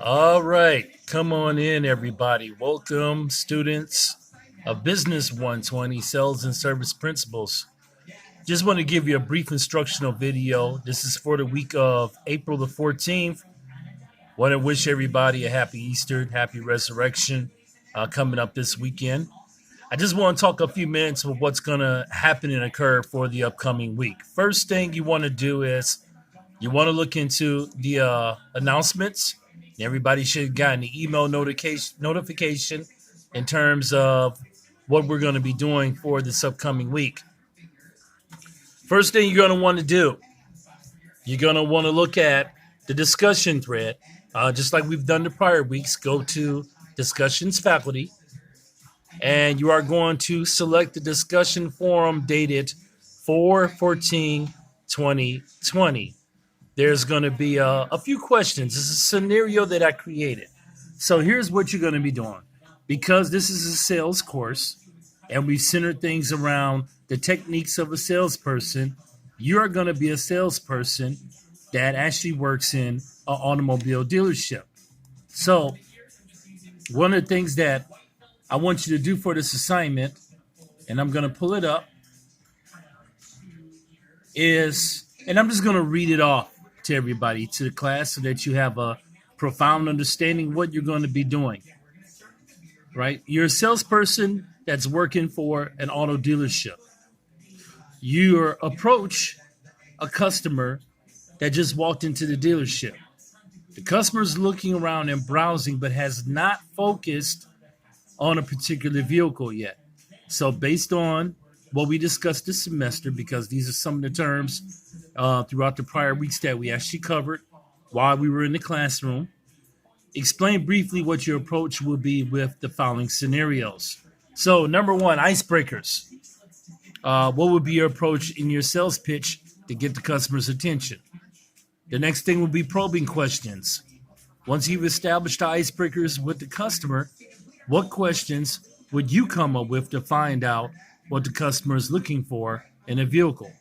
All right, come on in, everybody. Welcome, students of Business 120 Sales and Service Principles. Just want to give you a brief instructional video. This is for the week of April the 14th. Want to wish everybody a happy Easter, happy resurrection coming up this weekend. I just want to talk a few minutes of what's going to happen and occur for the upcoming week. First thing you want to do is you want to look into the announcements. Everybody should have gotten the email notification in terms of what we're going to be doing for this upcoming week. First thing you're going to want to do, you're going to want to look at the discussion thread. Just like we've done the prior weeks, go to Discussions Faculty, and you are going to select the discussion forum dated 4/14/2020. There's going to be a few questions. This is a scenario that I created. So here's what you're going to be doing. Because this is a sales course and we've centered things around the techniques of a salesperson, you're going to be a salesperson that actually works in an automobile dealership. So one of the things that I want you to do for this assignment, and I'm going to pull it up, is, and I'm just going to read it off to everybody, to the class, so that you have a profound understanding of what you're going to be doing, right? You're a salesperson that's working for an auto dealership. You approach a customer that just walked into the dealership. The customer's looking around and browsing, but has not focused on a particular vehicle yet. So based on what we discussed this semester, because these are some of the terms throughout the prior weeks that we actually covered while we were in the classroom, explain briefly what your approach will be with the following scenarios. So number one, icebreakers. What would be your approach in your sales pitch to get the customer's attention? The next thing will be probing questions. Once you've established the icebreakers with the customer, what questions would you come up with to find out what the customer is looking for in a vehicle?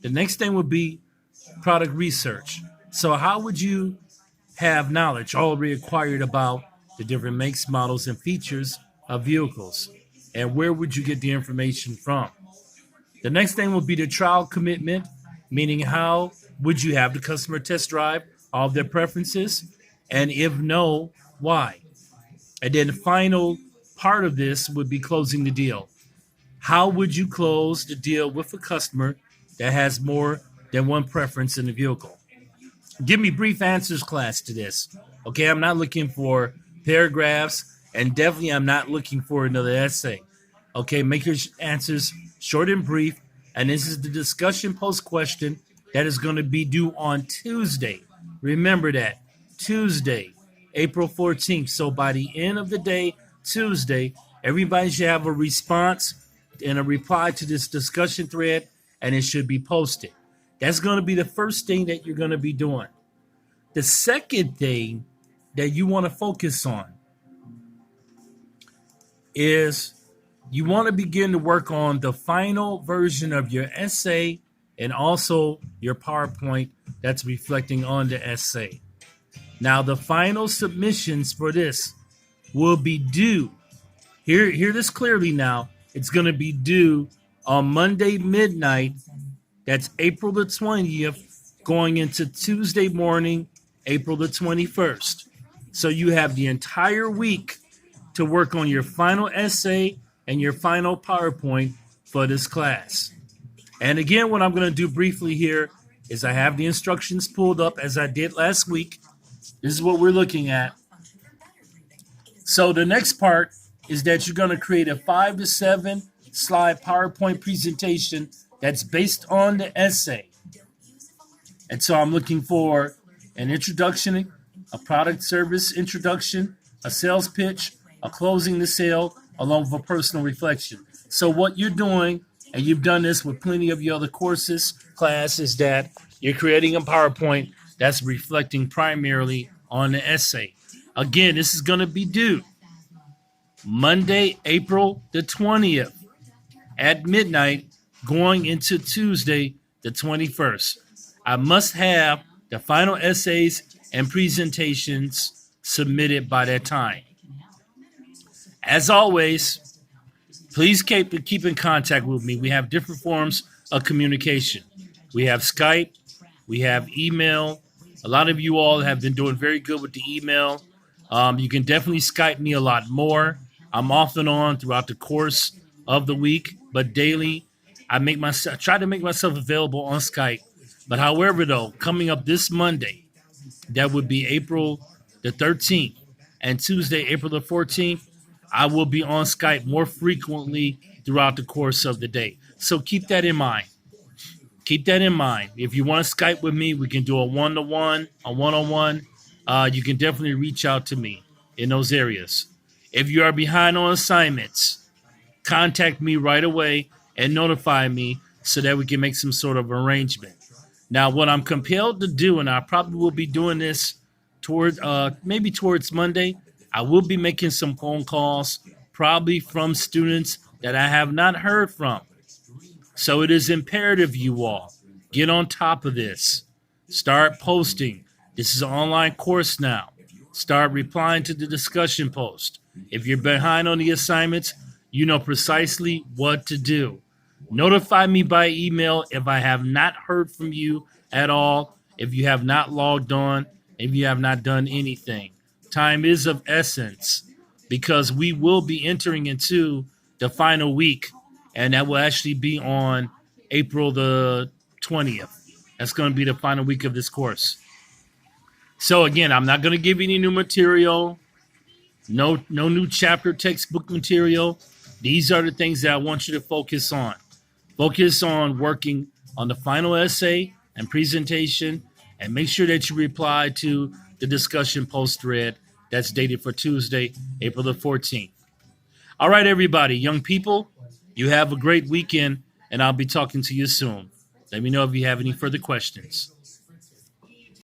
The next thing would be product research. So how would you have knowledge already acquired about the different makes, models, and features of vehicles? And where would you get the information from? The next thing would be the trial commitment, meaning how would you have the customer test drive all of their preferences? And if no, why? And then the final part of this would be closing the deal. How would you close the deal with a customer that has more than one preference in the vehicle? Give me brief answers, class, to this. Okay, I'm not looking for paragraphs, and definitely I'm not looking for another essay. Okay, make your answers short and brief, and this is the discussion post question that is going to be due on Tuesday. Remember that, Tuesday, April 14th. So by the end of the day, Tuesday, everybody should have a response and a reply to this discussion thread, and it should be posted. That's going to be the first thing that you're going to be doing. The second thing that you want to focus on is you want to begin to work on the final version of your essay and also your PowerPoint that's reflecting on the essay. Now, the final submissions for this will be due. Hear this clearly now. It's going to be due on Monday midnight. That's April the 20th, going into Tuesday morning, April the 21st. So you have the entire week to work on your final essay and your final PowerPoint for this class. And again, what I'm going to do briefly here is I have the instructions pulled up as I did last week. This is what we're looking at. So the next part is that you're going to create a 5 to 7 slide PowerPoint presentation that's based on the essay. And so I'm looking for an introduction, a product service introduction, a sales pitch, a closing the sale, along with a personal reflection. So what you're doing, and you've done this with plenty of your other courses, class, is that you're creating a PowerPoint that's reflecting primarily on the essay. Again, this is going to be due Monday, April the 20th at midnight, going into Tuesday, the 21st. I must have the final essays and presentations submitted by that time. As always, please keep in contact with me. We have different forms of communication. We have Skype, we have email. A lot of you all have been doing very good with the email. You can definitely Skype me a lot more. I'm off and on throughout the course of the week, but daily I try to make myself available on Skype. But however, though, coming up this Monday, that would be April the 13th, and Tuesday, April the 14th, I will be on Skype more frequently throughout the course of the day. So keep that in mind. Keep that in mind. If you want to Skype with me, we can do a one-to-one, a one-on-one. You can definitely reach out to me in those areas. If you are behind on assignments, contact me right away and notify me so that we can make some sort of arrangement. Now, what I'm compelled to do, and I probably will be doing this maybe towards Monday, I will be making some phone calls, probably from students that I have not heard from. So it is imperative you all get on top of this. Start posting. This is an online course now. Start replying to the discussion post. If you're behind on the assignments, you know precisely what to do. Notify me by email if I have not heard from you at all, if you have not logged on, if you have not done anything. Time is of essence because we will be entering into the final week, and that will actually be on April the 20th. That's going to be the final week of this course. So again, I'm not going to give you any new material, no new chapter textbook material. These are the things that I want you to focus on. Focus on working on the final essay and presentation, and make sure that you reply to the discussion post thread that's dated for Tuesday, April the 14th. All right, everybody, young people, you have a great weekend, and I'll be talking to you soon. Let me know if you have any further questions.